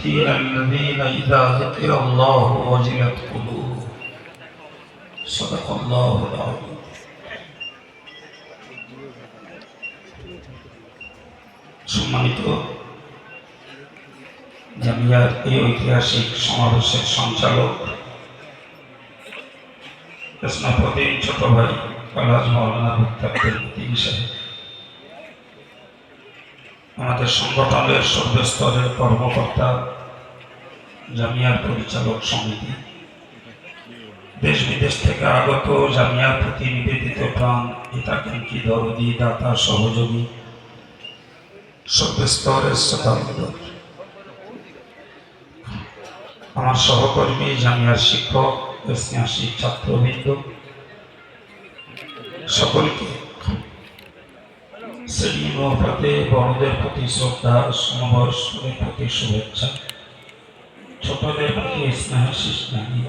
الصديقين الذين إذا ذكر الله وجلت قلوبهم صدق الله العظيم সম্মানিত জামিয়ার এই ঐতিহাসিক সমাবেশের সঞ্চালক কৃষ্ণপতি ছোট ভাই কালাজ মাওলানা মুক্তার হিসেবে আমাদের সংগঠনের সর্বস্তরের কর্মকর্তা, জামিয়ার পরিচালক সমিতি, দেশ বিদেশ থেকে আগত জামিয়ার প্রতি নিবেদিত প্রাণ, হিতাকাঙ্ক্ষী, দরদি, দাতা, সহযোগী, সর্বস্তরের শ্রোতাবৃন্দ, আমার সহকর্মী, জামিয়ার শিক্ষক, ঐতিহাসিক ছাত্রবৃন্দ, সকলকে শ্রেণী অনুপাতে বড়দের প্রতি শ্রদ্ধা, সমবয়স্কদের প্রতি শুভেচ্ছা, ছোটদের প্রতি স্নেহ শিষ্ণানী